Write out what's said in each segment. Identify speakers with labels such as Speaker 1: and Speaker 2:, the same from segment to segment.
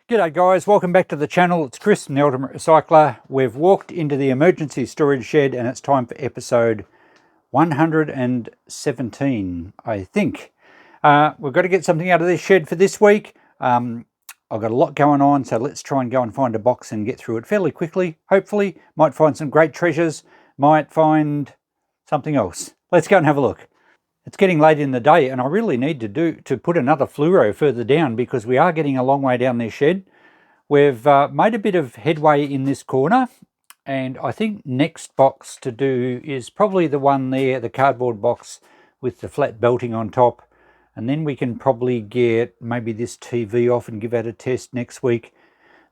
Speaker 1: G'day guys, welcome back to the channel. It's Chris from the Ultimate Recycler. We've walked into the emergency storage shed and it's time for episode 117, I think. We've got to get something out of this shed for this week. I've got a lot going on, so let's try and go and find a box and get through it fairly quickly. Hopefully, might find some great treasures, might find something else. Let's go and have a look. It's getting late in the day and I really need to put another fluoro further down because we are getting a long way down this shed. We've made a bit of headway in this corner, and I think next box to do is probably the one there, the cardboard box with the flat belting on top. And then we can probably get maybe this TV off and give that a test next week.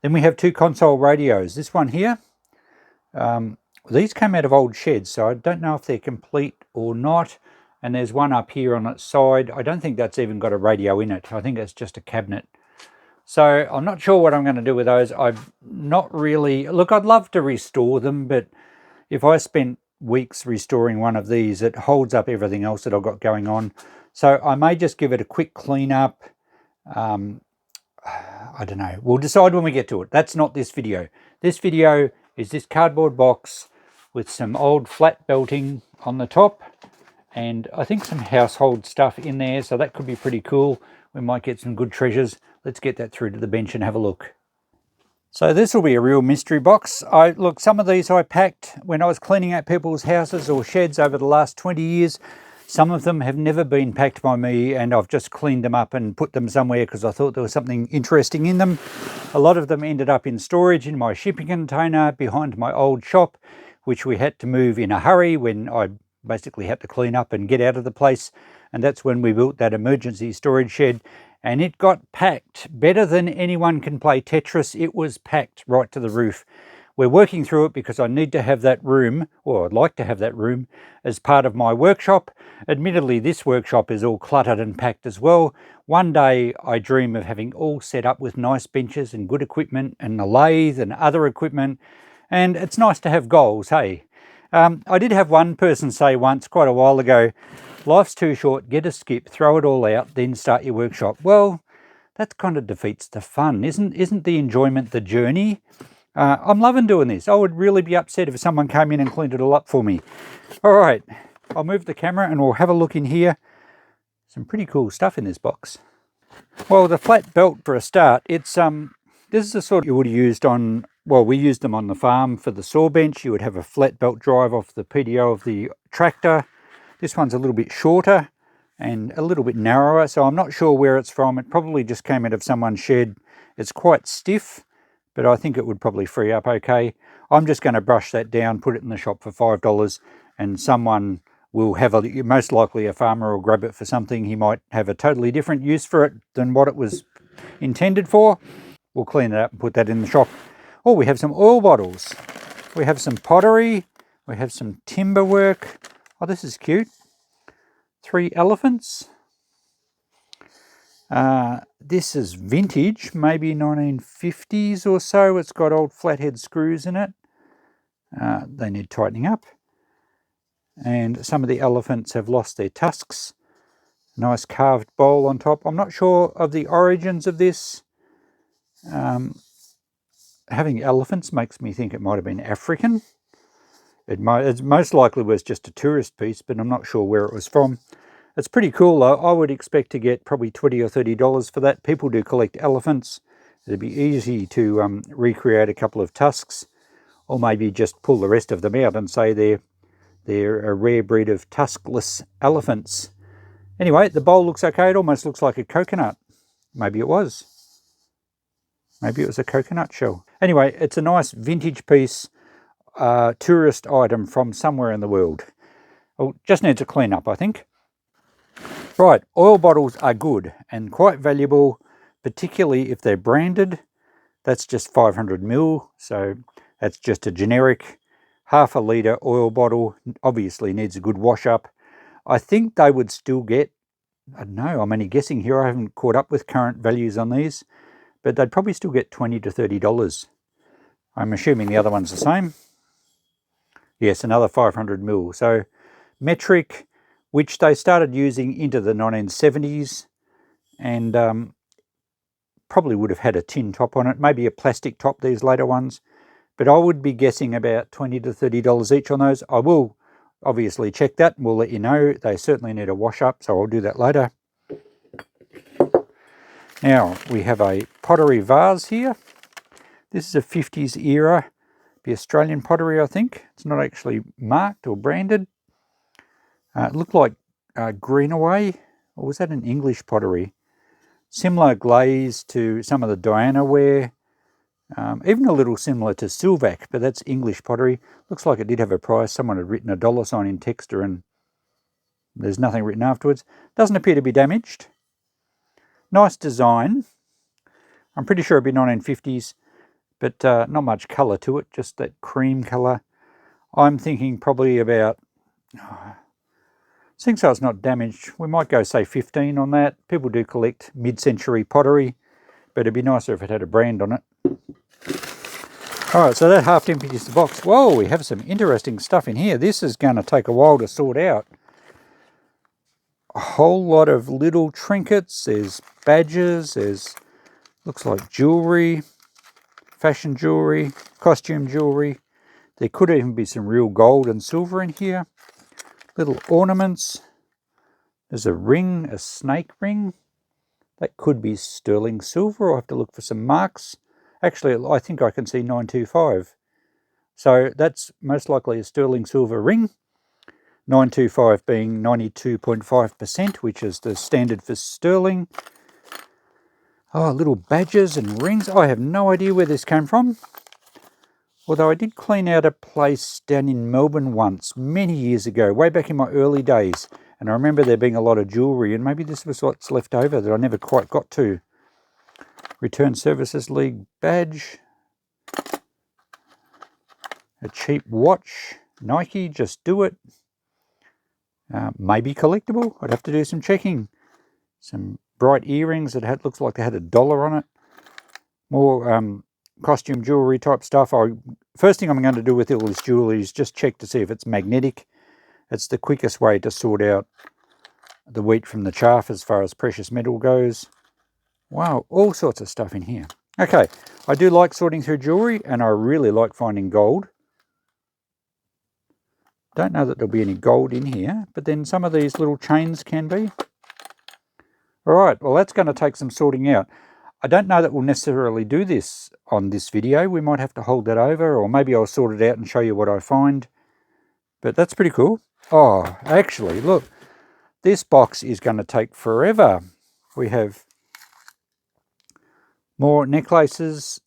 Speaker 1: Then we have two console radios. This one here, these came out of old sheds, so I don't know if they're complete or not. And there's one up here on its side. I don't think that's even got a radio in it. I think it's just a cabinet. So I'm not sure what I'm going to do with those. I'm not really... Look, I'd love to restore them, but if I spent weeks restoring one of these, it holds up everything else that I've got going on. So I may just give it a quick clean up. I don't know. We'll decide when we get to it. That's not this video. This video is this cardboard box with some old flat belting on the top. And I think some household stuff in there, so that could be pretty cool. We might get some good treasures. Let's get that through to the bench and have a look. So this will be a real mystery box. Look, some of these I packed when I was cleaning out people's houses or sheds over the last 20 years. Some of them have never been packed by me and I've just cleaned them up and put them somewhere because I thought there was something interesting in them. A lot of them ended up in storage in my shipping container behind my old shop, which we had to move in a hurry when I basically had to clean up and get out of the place. And that's when we built that emergency storage shed, and it got packed better than anyone can play Tetris. It was packed right to the roof. We're working through it because I need to have that room, or I'd like to have that room, as part of my workshop. Admittedly, this workshop is all cluttered and packed as well. One day I dream of having all set up with nice benches and good equipment and a lathe and other equipment, and it's nice to have goals, hey? I did have one person say once, quite a while ago, life's too short, get a skip, throw it all out, then start your workshop. Well, that kind of defeats the fun. Isn't the enjoyment the journey? I'm loving doing this. I would really be upset if someone came in and cleaned it all up for me. All right, I'll move the camera and we'll have a look in here. Some pretty cool stuff in this box. Well, the flat belt for a start, it's this is the sort you would have used on, well, we used them on the farm for the saw bench. You would have a flat belt drive off the PDO of the tractor. This one's a little bit shorter and a little bit narrower, so I'm not sure where it's from. It probably just came out of someone's shed. It's quite stiff, but I think it would probably free up okay. I'm just going to brush that down, put it in the shop for $5, and someone will have most likely a farmer will grab it for something. He might have a totally different use for it than what it was intended for. We'll clean it up and put that in the shop. Oh, we have some oil bottles. We have some pottery. We have some timber work. Oh, this is cute. 3 elephants. This is vintage, maybe 1950s or so. It's got old flathead screws in it. They need tightening up. And some of the elephants have lost their tusks. Nice carved bowl on top. I'm not sure of the origins of this. Having elephants makes me think it might have been African. It most likely was just a tourist piece, but I'm not sure where it was from. It's pretty cool though. I would expect to get probably $20 or $30 for that. People do collect elephants. It'd be easy to recreate a couple of tusks, or maybe just pull the rest of them out and say they're a rare breed of tuskless elephants. Anyway, the bowl looks okay. It almost looks like a coconut. Maybe it was. Maybe it was a coconut shell. Anyway, it's a nice vintage piece, tourist item from somewhere in the world. Well, just needs a clean up, I think. Right, oil bottles are good and quite valuable, particularly if they're branded. That's just 500 ml, so that's just a generic half a litre oil bottle. Obviously needs a good wash up. I think they would still get, I don't know, I'm only guessing here, I haven't caught up with current values on these, but they'd probably still get $20 to $30. I'm assuming the other one's the same. Yes, another 500 ml. So metric, which they started using into the 1970s, and probably would have had a tin top on it, maybe a plastic top, these later ones. But I would be guessing about $20 to $30 each on those. I will obviously check that and we'll let you know. They certainly need a wash up, so I'll do that later. Now, we have a pottery vase here. This is a 50s era, the Australian pottery, I think. It's not actually marked or branded. It looked like Greenaway, or was that an English pottery? Similar glaze to some of the Diana ware. Even a little similar to Silvac, but that's English pottery. Looks like it did have a price. Someone had written a dollar sign in texter and there's nothing written afterwards. Doesn't appear to be damaged. Nice design. I'm pretty sure it'd be 1950s, but not much colour to it, just that cream colour. I'm thinking probably about, seeing so it's not damaged, we might go say 15 on that. People do collect mid-century pottery, but it'd be nicer if it had a brand on it. Alright, so that half empties the box. Whoa, we have some interesting stuff in here. This is going to take a while to sort out. A whole lot of little trinkets. There's badges, there's, looks like jewellery, fashion jewellery, costume jewellery. There could even be some real gold and silver in here. Little ornaments. There's a ring, a snake ring. That could be sterling silver. I'll have to look for some marks. Actually, I think I can see 925. So that's most likely a sterling silver ring. 925 being 92.5%, which is the standard for sterling. Oh, little badges and rings. I have no idea where this came from. Although I did clean out a place down in Melbourne once, many years ago, way back in my early days. And I remember there being a lot of jewellery, and maybe this was what's left over that I never quite got to. Return Services League badge. A cheap watch. Nike, just do it. Maybe collectible. I'd have to do some checking. Some bright earrings that looks like they had $1 on it. More costume jewellery type stuff. First thing I'm going to do with all this jewellery is just check to see if it's magnetic. It's the quickest way to sort out the wheat from the chaff as far as precious metal goes. Wow, all sorts of stuff in here. Okay, I do like sorting through jewellery, and I really like finding gold. Don't know that there'll be any gold in here, but then some of these little chains can be. All right, well, that's going to take some sorting out. I don't know that we'll necessarily do this on this video. We might have to hold that over, or maybe I'll sort it out and show you what I find. But that's pretty cool. Oh, actually, look, this box is going to take forever. We have more necklaces.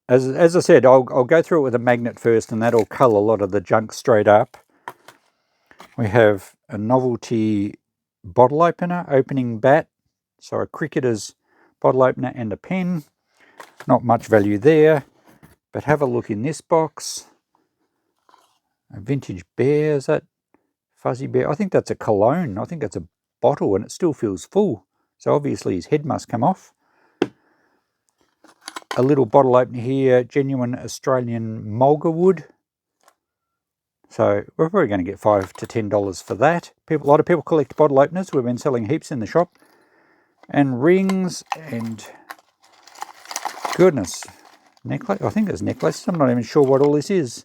Speaker 1: As I said, I'll go through it with a magnet first, and that'll cull a lot of the junk straight up. We have a novelty bottle opener, opening bat. So a cricketer's bottle opener and a pen. Not much value there, but have a look in this box. A vintage bear, is that fuzzy bear? I think that's a cologne. I think that's a bottle, and it still feels full. So obviously his head must come off. A little bottle opener here, genuine Australian mulga wood. So we're probably going to get $5 to $10 for that. A lot of people collect bottle openers. We've been selling heaps in the shop. And rings and, goodness, necklace. I think there's necklaces. I'm not even sure what all this is.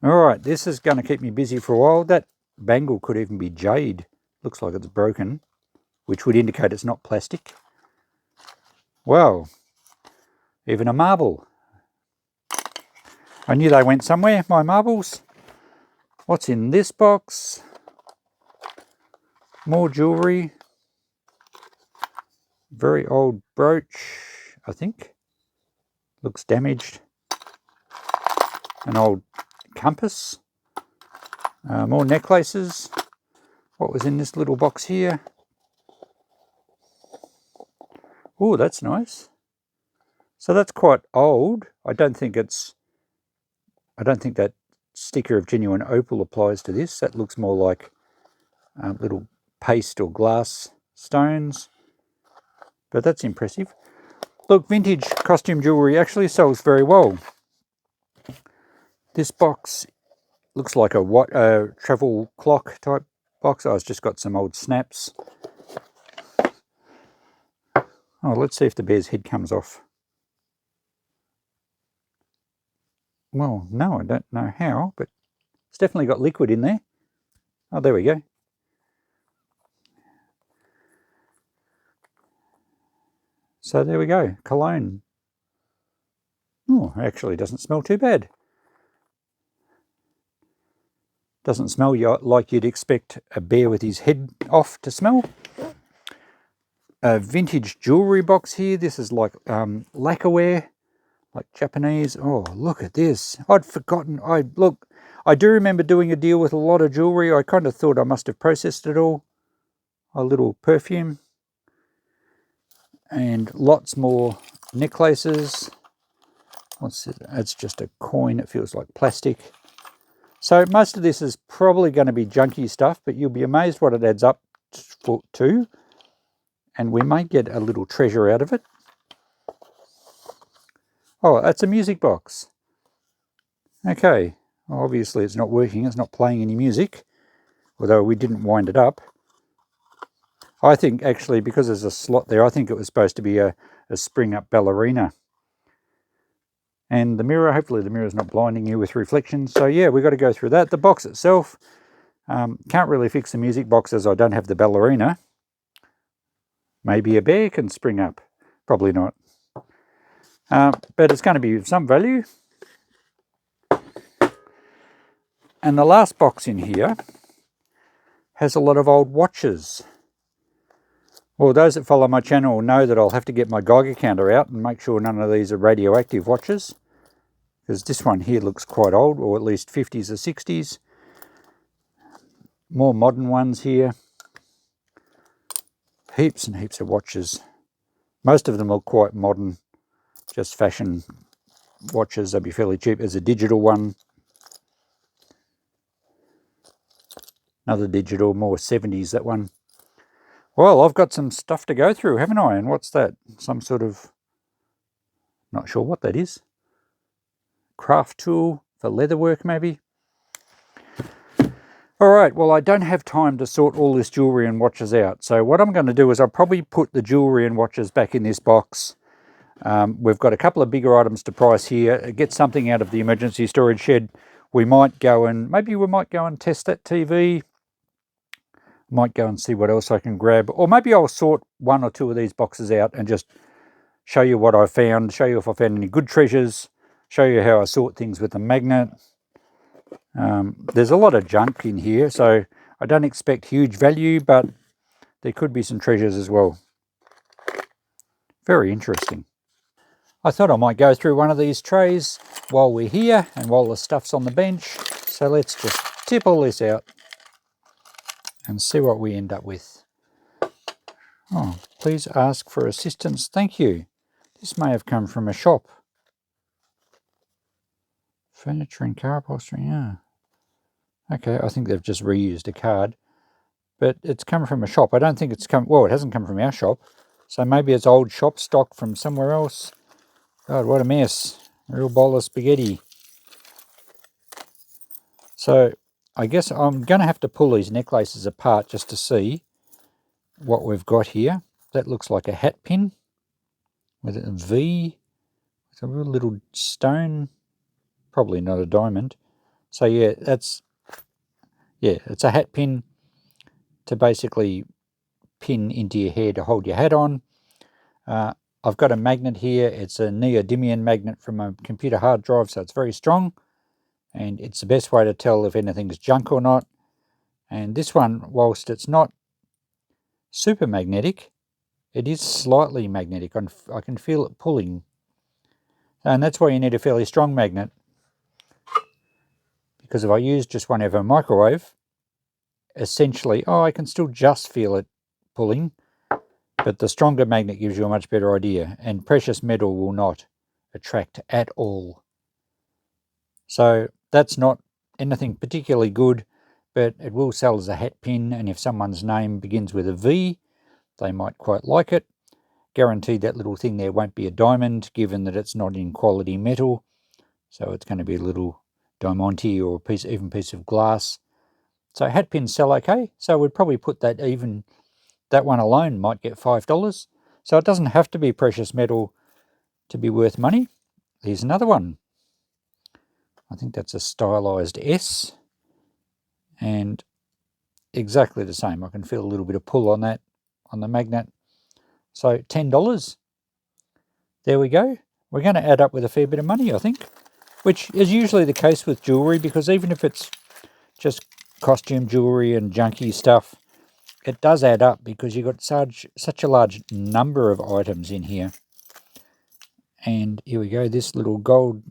Speaker 1: All right, this is going to keep me busy for a while. That bangle could even be jade. Looks like it's broken, which would indicate it's not plastic. Wow, even a marble. I knew they went somewhere, my marbles. What's in this box? More jewellery. Very old brooch, I think. Looks damaged. An old compass. More necklaces. What was in this little box here? Oh, that's nice. So that's quite old. I don't think that sticker of genuine opal applies to this. That looks more like little paste or glass stones. But that's impressive. Look, vintage costume jewellery actually sells very well. This box looks like a travel clock type box. Oh, it's just got some old snaps. Oh, let's see if the bear's head comes off. Well, no, I don't know how, but it's definitely got liquid in there. Oh, there we go. So there we go, cologne. Oh, actually doesn't smell too bad. Doesn't smell like you'd expect a bear with his head off to smell. A vintage jewellery box here. This is like lacquerware, like Japanese. Oh, look at this. I'd forgotten. I do remember doing a deal with a lot of jewellery. I kind of thought I must have processed it all. A little perfume. And lots more necklaces. What's it? It's just a coin. It feels like plastic. So most of this is probably going to be junky stuff, but you'll be amazed what it adds up to. And we may get a little treasure out of it. Oh, that's a music box. Okay, well, obviously it's not working. It's not playing any music, although we didn't wind it up. I think actually, because there's a slot there, I think it was supposed to be a spring-up ballerina. And the mirror, hopefully the mirror's not blinding you with reflections. So yeah, we've got to go through that. The box itself, can't really fix the music box as I don't have the ballerina. Maybe a bear can spring up. Probably not. But it's going to be of some value. And the last box in here has a lot of old watches. Well, those that follow my channel know that I'll have to get my Geiger counter out and make sure none of these are radioactive watches. Because this one here looks quite old, or at least 50s or 60s. More modern ones here. Heaps and heaps of watches. Most of them look quite modern, just fashion watches. They'll be fairly cheap. There's a digital one. Another digital, more 70s, that one. Well, I've got some stuff to go through, haven't I? And what's that? Some sort of, not sure what that is. Craft tool for leatherwork, maybe. All right, well, I don't have time to sort all this jewellery and watches out. So what I'm going to do is I'll probably put the jewellery and watches back in this box. We've got a couple of bigger items to price here. Get something out of the emergency storage shed. We might go and, maybe we might go and test that TV. Might go and see what else I can grab. Or maybe I'll sort one or two of these boxes out and just show you what I found. Show you if I found any good treasures. Show you how I sort things with a magnet. There's a lot of junk in here, so I don't expect huge value, but there could be some treasures as well. Very interesting. I thought I might go through one of these trays while we're here and while the stuff's on the bench. So let's just tip all this out and see what we end up with. Oh, please ask for assistance. Thank you. This may have come from a shop. Furniture and car upholstery, yeah. Okay, I think they've just reused a card. But it's come from a shop. I don't think it's come, well, it hasn't come from our shop. So maybe it's old shop stock from somewhere else. God, what a mess. A real bowl of spaghetti. So I guess I'm going to have to pull these necklaces apart just to see what we've got here. That looks like a hat pin with a V. It's a real little stone. Probably not a diamond. So yeah, it's a hat pin to basically pin into your hair to hold your hat on. I've got a magnet here. It's a neodymium magnet from a computer hard drive, so it's very strong. And it's the best way to tell if anything's junk or not. And this one, whilst it's not super magnetic, it is slightly magnetic. I can feel it pulling. And that's why you need a fairly strong magnet. Because if I use just one over a microwave, essentially, I can still just feel it pulling, but the stronger magnet gives you a much better idea, and precious metal will not attract at all. So that's not anything particularly good, but it will sell as a hat pin, and if someone's name begins with a V, they might quite like it. Guaranteed that little thing there won't be a diamond, given that it's not in quality metal, so it's going to be a little diamante or even piece of glass. So hat pins sell okay, so we'd probably put that, even that one alone might get $5. So it doesn't have to be precious metal to be worth money. Here's another one. I think that's a stylized S, and exactly the same. I can feel a little bit of pull on that, on the magnet. So $10. There we go. We're going to add up with a fair bit of money, I think, which is usually the case with jewellery, because even if it's just costume jewellery and junky stuff, it does add up because you've got such a large number of items in here. And here we go, this little gold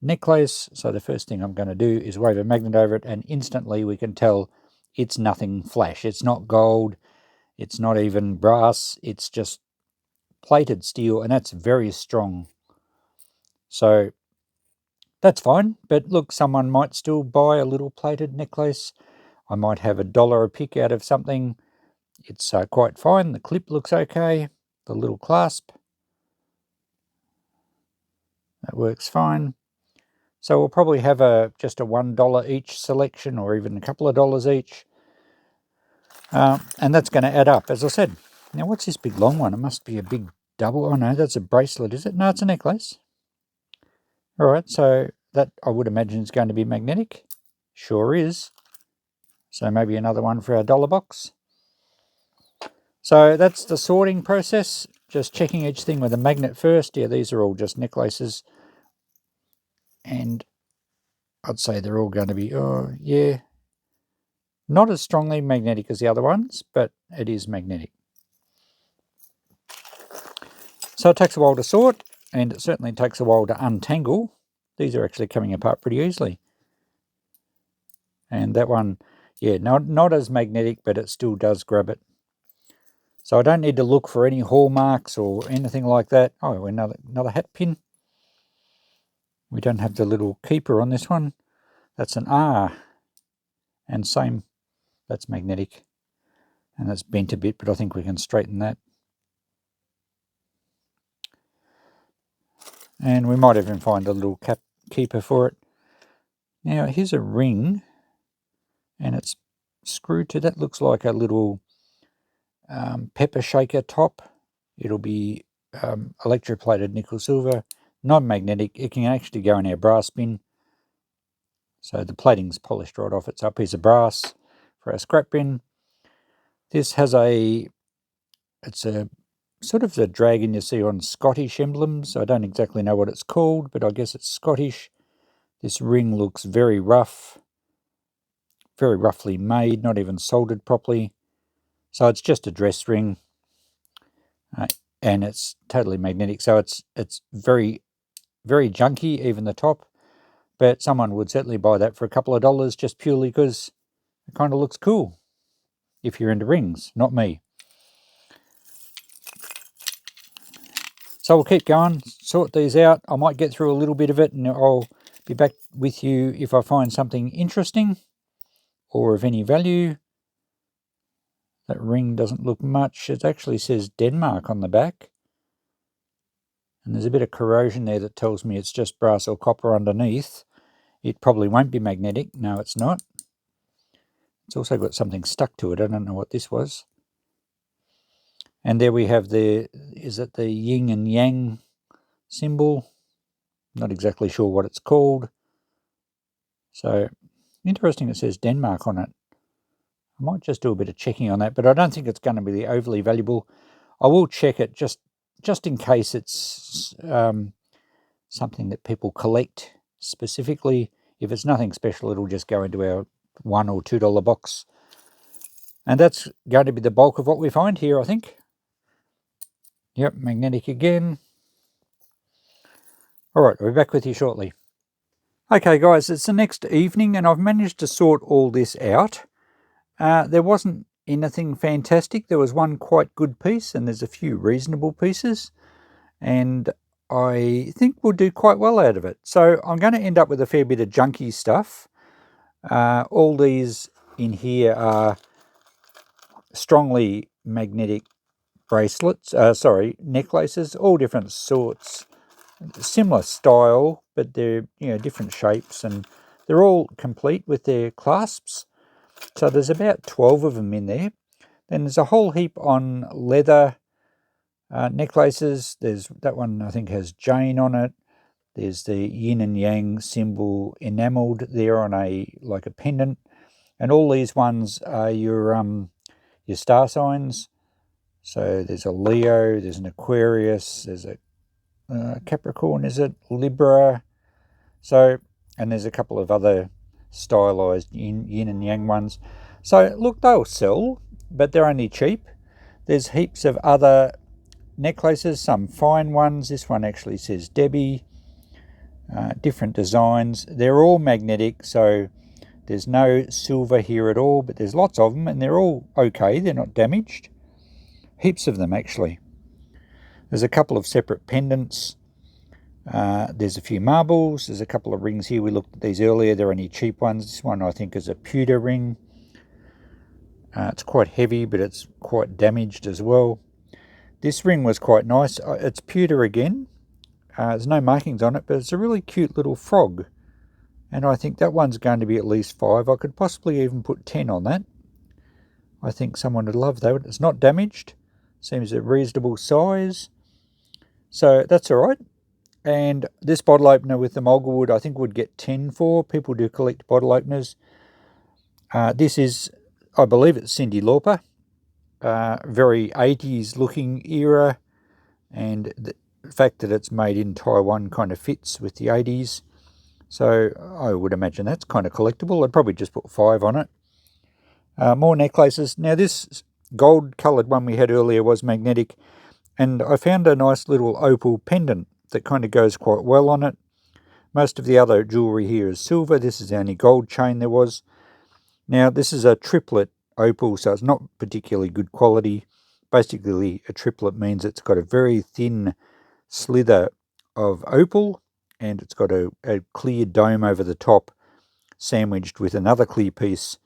Speaker 1: necklace. So the first thing I'm going to do is wave a magnet over it, and instantly we can tell it's nothing flash. It's not gold, it's not even brass, it's just plated steel, and that's very strong. So that's fine, but look, someone might still buy a little plated necklace. I might have $1 a pick out of something. It's quite fine. The clip looks okay. The little clasp, that works fine. So we'll probably have just a $1 each selection, or even a couple of dollars each. And that's going to add up, as I said. Now, what's this big long one? It must be a big double. Oh, no, that's a bracelet, is it? No, it's a necklace. All right, so that I would imagine is going to be magnetic. Sure is. So maybe another one for our dollar box. So that's the sorting process. Just checking each thing with a magnet first. Yeah, these are all just necklaces. And I'd say they're all going to be, oh, yeah, not as strongly magnetic as the other ones, but it is magnetic. So it takes a while to sort, and it certainly takes a while to untangle. These are actually coming apart pretty easily. And that one, yeah, not as magnetic, but it still does grab it. So I don't need to look for any hallmarks or anything like that. Oh, another hat pin. We don't have the little keeper on this one. That's an R. And same, that's magnetic. And that's bent a bit, but I think we can straighten that. And we might even find a little cap keeper for it. Now, here's a ring, and it's screwed to, that looks like a little pepper shaker top. It'll be electroplated nickel silver, non-magnetic. It can actually go in our brass bin. So the plating's polished right off. It's a piece of brass for our scrap bin. This has it's a sort of the dragon you see on Scottish emblems. I don't exactly know what it's called, but I guess it's Scottish. This ring looks very rough, very roughly made, not even soldered properly. So it's just a dress ring, and it's totally magnetic. So it's very, very junky, even the top. But someone would certainly buy that for a couple of dollars just purely because it kind of looks cool. If you're into rings, not me. So we'll keep going, sort these out. I might get through a little bit of it, and I'll be back with you if I find something interesting or of any value. That ring doesn't look much. It actually says Denmark on the back. And there's a bit of corrosion there that tells me it's just brass or copper underneath. It probably won't be magnetic. No, it's not. It's also got something stuck to it. I don't know what this was. And there we have is it the yin and yang symbol? Not exactly sure what it's called. So interesting, it says Denmark on it. I might just do a bit of checking on that, but I don't think it's going to be overly valuable. I will check it just in case it's something that people collect specifically. If it's nothing special, it'll just go into our $1 or $2 box. And that's going to be the bulk of what we find here, I think. Yep, magnetic again. All right, I'll be back with you shortly. Okay, guys, it's the next evening, and I've managed to sort all this out. There wasn't anything fantastic. There was one quite good piece, and there's a few reasonable pieces. And I think we'll do quite well out of it. So I'm going to end up with a fair bit of junky stuff. All these in here are strongly magnetic bracelets, necklaces, all different sorts, similar style, but they're different shapes, and they're all complete with their clasps. So there's about 12 of them in there. Then there's a whole heap on leather Necklaces, there's that one I think has Jane on it. There's the yin and yang symbol enameled there on like a pendant. And all these ones are your star signs. So there's a Leo, there's an Aquarius, there's a Capricorn, is it? Libra. So, and there's a couple of other stylized yin and yang ones. So look, they'll sell, but they're only cheap. There's heaps of other necklaces, some fine ones. This one actually says Debbie. Different designs. They're all magnetic, so there's no silver here at all, but there's lots of them and they're all okay. They're not damaged. Heaps of them actually. There's a couple of separate pendants. There's a few marbles. There's a couple of rings here. We looked at these earlier. They're only cheap ones. This one I think is a pewter ring. It's quite heavy, but it's quite damaged as well. This ring was quite nice. It's pewter again. There's no markings on it, but it's a really cute little frog. And I think that one's going to be at least 5. I could possibly even put 10 on that. I think someone would love that. It's not damaged. Seems a reasonable size. So that's all right. And this bottle opener with the Mulgawood, I think would get 10 for. People do collect bottle openers. This is, I believe it's Cyndi Lauper. Very 80s looking era. And the fact that it's made in Taiwan kind of fits with the 80s. So I would imagine that's kind of collectible. I'd probably just put 5 on it. More necklaces. Now this gold coloured one we had earlier was magnetic. And I found a nice little opal pendant that kind of goes quite well on it. Most of the other jewellery here is silver. This is the only gold chain there was. Now this is a triplet opal, so it's not particularly good quality. Basically a triplet means it's got a very thin slither of opal and it's got a clear dome over the top sandwiched with another clear piece.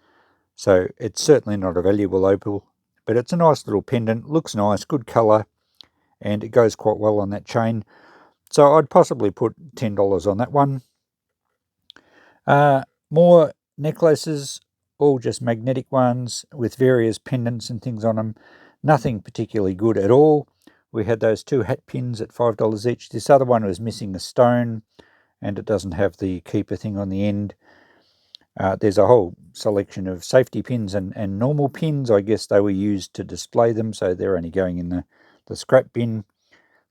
Speaker 1: So it's certainly not a valuable opal, but it's a nice little pendant. Looks nice, good colour, and it goes quite well on that chain. So I'd possibly put $10 on that one. More necklaces, all just magnetic ones with various pendants and things on them. Nothing particularly good at all. We had those 2 hat pins at $5 each. This other one was missing a stone and it doesn't have the keeper thing on the end. There's a whole selection of safety pins and normal pins. I guess they were used to display them, so they're only going in the scrap bin.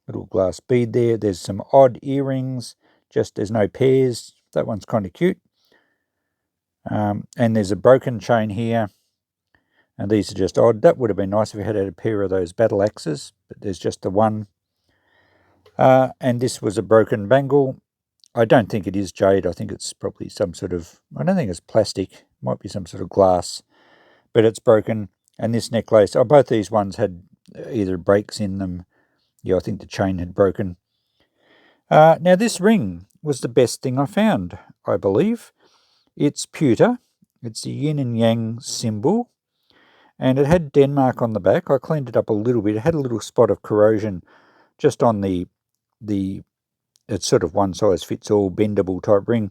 Speaker 1: Little glass bead there. There's some odd earrings, just there's no pairs. That one's kind of cute. And there's a broken chain here. And these are just odd. That would have been nice if we had a pair of those battle axes, but there's just the one. And this was a broken bangle. I don't think it is jade. I think it's probably some sort of, I don't think it's plastic. Might be some sort of glass, but it's broken. And this necklace, both these ones had either breaks in them. Yeah, I think the chain had broken. Now this ring was the best thing I found, I believe. It's pewter. It's the yin and yang symbol. And it had Denmark on the back. I cleaned it up a little bit. It had a little spot of corrosion just on the it's sort of one size fits all bendable type ring.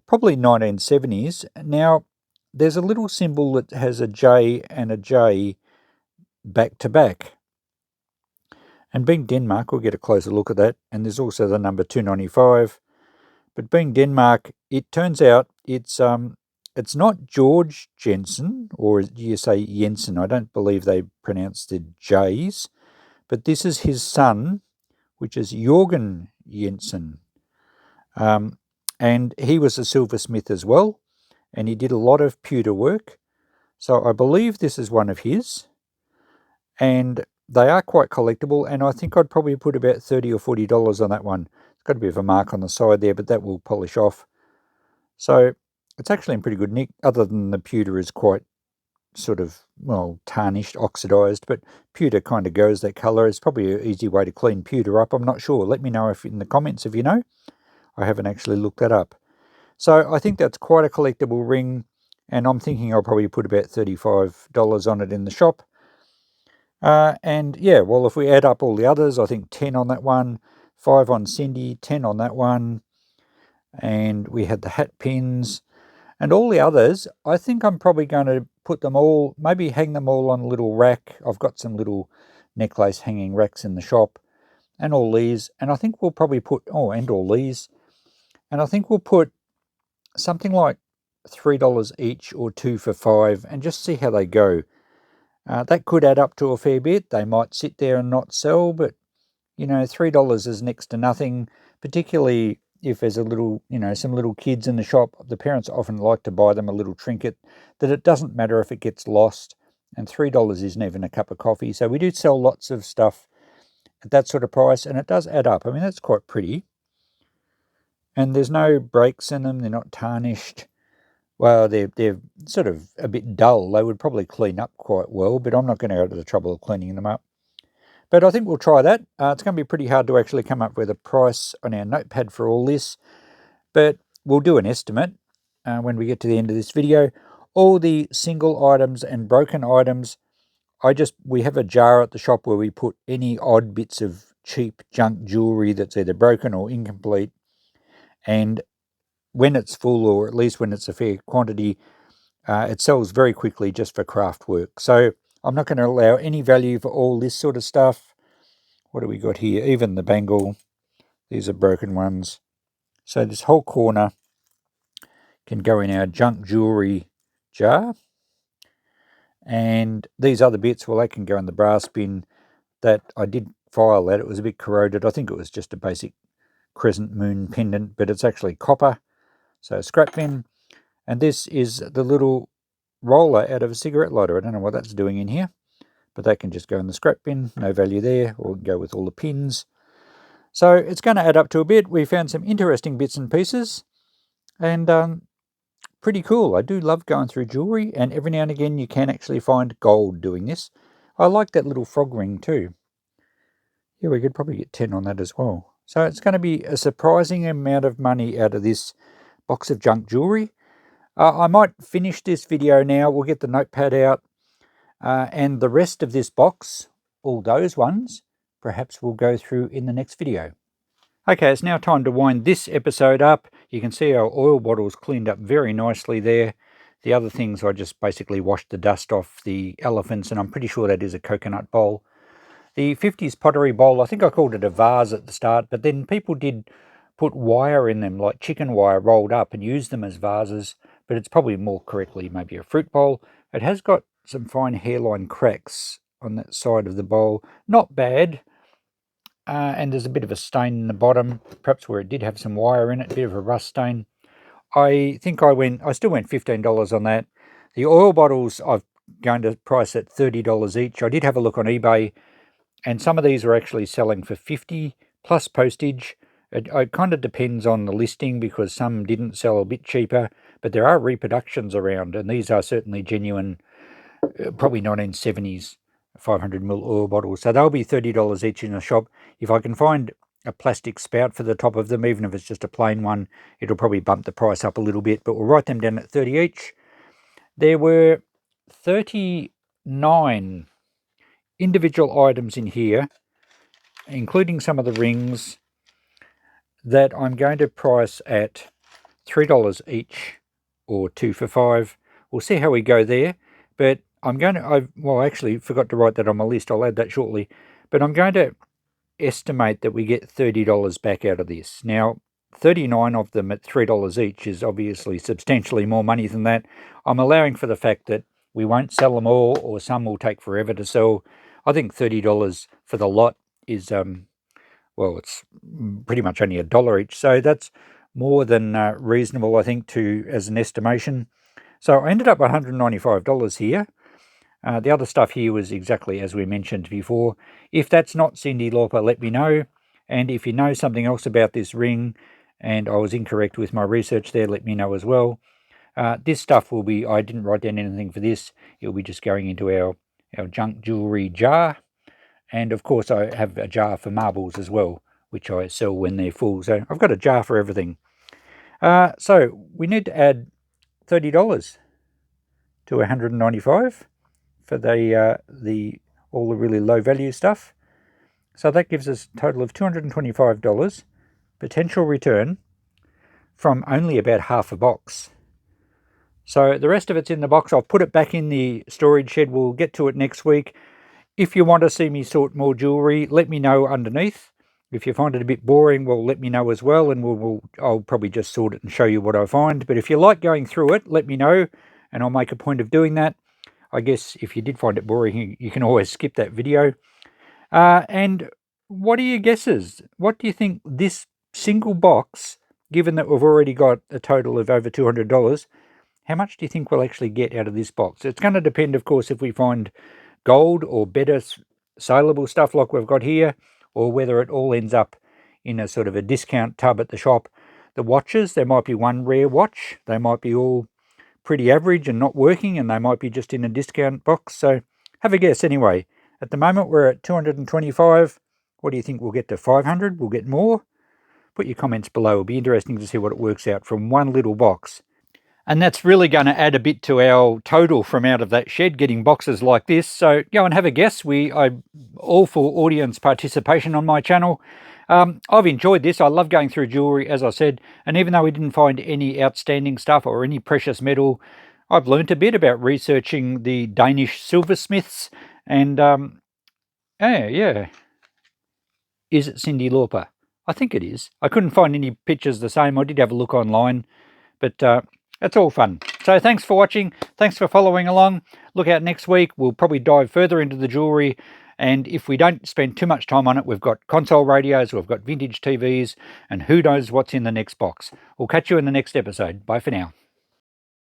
Speaker 1: Probably 1970s. Now, there's a little symbol that has a J and a J back to back. And being Denmark, we'll get a closer look at that. And there's also the number 295. But being Denmark, it turns out it's not George Jensen, or you say Jensen. I don't believe they pronounce the J's. But this is his son, which is Jørgen Jensen. And he was a silversmith as well. And he did a lot of pewter work. So I believe this is one of his. And they are quite collectible, and I think I'd probably put about $30 or $40 on that one. It's got a bit of a mark on the side there, but that will polish off. So it's actually in pretty good nick, other than the pewter is quite sort of, well, tarnished, oxidized, but pewter kind of goes that color. It's probably an easy way to clean pewter up. I'm not sure. Let me know if in the comments if you know. I haven't actually looked that up. So I think that's quite a collectible ring, and I'm thinking I'll probably put about $35 on it in the shop. And yeah, well, if we add up all the others, I think 10 on that one, 5 on Cyndi, 10 on that one. And we had the hat pins and all the others. I think I'm probably going to put them all, maybe hang them all on a little rack. I've got some little necklace hanging racks in the shop, and all these. And I think we'll probably put, and all these. And I think we'll put something like $3 each or 2 for $5 and just see how they go. That could add up to a fair bit. They might sit there and not sell, but $3 is next to nothing, particularly if there's a little, some little kids in the shop. The parents often like to buy them a little trinket that it doesn't matter if it gets lost, and $3 isn't even a cup of coffee. So we do sell lots of stuff at that sort of price, and it does add up. I mean, that's quite pretty. And there's no breaks in them. They're not tarnished. Well, they're sort of a bit dull. They would probably clean up quite well, but I'm not going to go to the trouble of cleaning them up. But I think we'll try that. It's going to be pretty hard to actually come up with a price on our notepad for all this, but we'll do an estimate when we get to the end of this video. All the single items and broken items, we have a jar at the shop where we put any odd bits of cheap junk jewellery that's either broken or incomplete, and when it's full, or at least when it's a fair quantity, it sells very quickly just for craft work. So I'm not going to allow any value for all this sort of stuff. What do we got here? Even the bangle. These are broken ones. So this whole corner can go in our junk jewellery jar. And these other bits, well, they can go in the brass bin. That I did file that. It was a bit corroded. I think it was just a basic crescent moon pendant, but it's actually copper. So scrap bin. And this is the little roller out of a cigarette lighter. I don't know what that's doing in here, but that can just go in the scrap bin. No value there, or go with all the pins. So it's going to add up to a bit. We found some interesting bits and pieces, and pretty cool. I do love going through jewellery, and every now and again you can actually find gold doing this. I like that little frog ring too. Yeah, we could probably get 10 on that as well. So it's going to be a surprising amount of money out of this box of junk jewellery. I might finish this video now. We'll get the notepad out, and the rest of this box, all those ones, perhaps we'll go through in the next video. Okay, it's now time to wind this episode up. You can see our oil bottles cleaned up very nicely there. The other things, I just basically washed the dust off the elephants, and I'm pretty sure that is a coconut bowl. The 50s pottery bowl, I think I called it a vase at the start, but then people did put wire in them, like chicken wire rolled up, and use them as vases, but it's probably more correctly maybe a fruit bowl. It has got some fine hairline cracks on that side of the bowl. Not bad. And there's a bit of a stain in the bottom, perhaps where it did have some wire in it, a bit of a rust stain. I think I still went $15 on that. The oil bottles I'm going to price at $30 each. I did have a look on eBay, and some of these are actually selling for $50 plus postage. It kind of depends on the listing, because some didn't sell a bit cheaper, but there are reproductions around, and these are certainly genuine, probably 1970s 500ml oil bottles. So they'll be $30 each in a shop. If I can find a plastic spout for the top of them, even if it's just a plain one, it'll probably bump the price up a little bit, but we'll write them down at 30 each. There were 39 individual items in here, including some of the rings, that I'm going to price at $3 each, or 2 for $5. We'll see how we go there, but I'm going to, I actually forgot to write that on my list. I'll add that shortly, but I'm going to estimate that we get $30 back out of this. Now, 39 of them at $3 each is obviously substantially more money than that. I'm allowing for the fact that we won't sell them all, or some will take forever to sell. I think $30 for the lot is, well, it's pretty much only $1 each. So that's more than reasonable, I think, as an estimation. So I ended up $195 here. The other stuff here was exactly as we mentioned before. If that's not Cyndi Lauper, let me know. And if you know something else about this ring, and I was incorrect with my research there, let me know as well. This stuff will be, I didn't write down anything for this. It'll be just going into our junk jewellery jar. And of course I have a jar for marbles as well, which I sell when they're full. So I've got a jar for everything. So we need to add $30 to $195 for all the really low value stuff. So that gives us a total of $225 potential return from only about half a box. So the rest of it's in the box. I'll put it back in the storage shed. We'll get to it next week. If you want to see me sort more jewellery, let me know underneath. If you find it a bit boring, well, let me know as well, and I'll probably just sort it and show you what I find. But if you like going through it, let me know, and I'll make a point of doing that. I guess if you did find it boring, you can always skip that video. And what are your guesses? What do you think this single box, given that we've already got a total of over $200, how much do you think we'll actually get out of this box? It's going to depend, of course, if we find gold or better saleable stuff like we've got here, or whether it all ends up in a sort of a discount tub at the shop. The watches, there might be one rare watch. They might be all pretty average and not working, and they might be just in a discount box. So have a guess anyway. At the moment we're at 225. What do you think we'll get to? 500? We'll get more? Put your comments below. It'll be interesting to see what it works out from one little box. And that's really going to add a bit to our total from out of that shed, getting boxes like this. So go and have a guess. I'm all for audience participation on my channel. I've enjoyed this. I love going through jewellery, as I said. And even though we didn't find any outstanding stuff or any precious metal, I've learnt a bit about researching the Danish silversmiths. And, yeah. Is it Cyndi Lauper? I think it is. I couldn't find any pictures the same. I did have a look online. But that's all fun. So thanks for watching. Thanks for following along. Look out next week. We'll probably dive further into the jewellery. And if we don't spend too much time on it, we've got console radios, we've got vintage TVs, and who knows what's in the next box. We'll catch you in the next episode. Bye for now.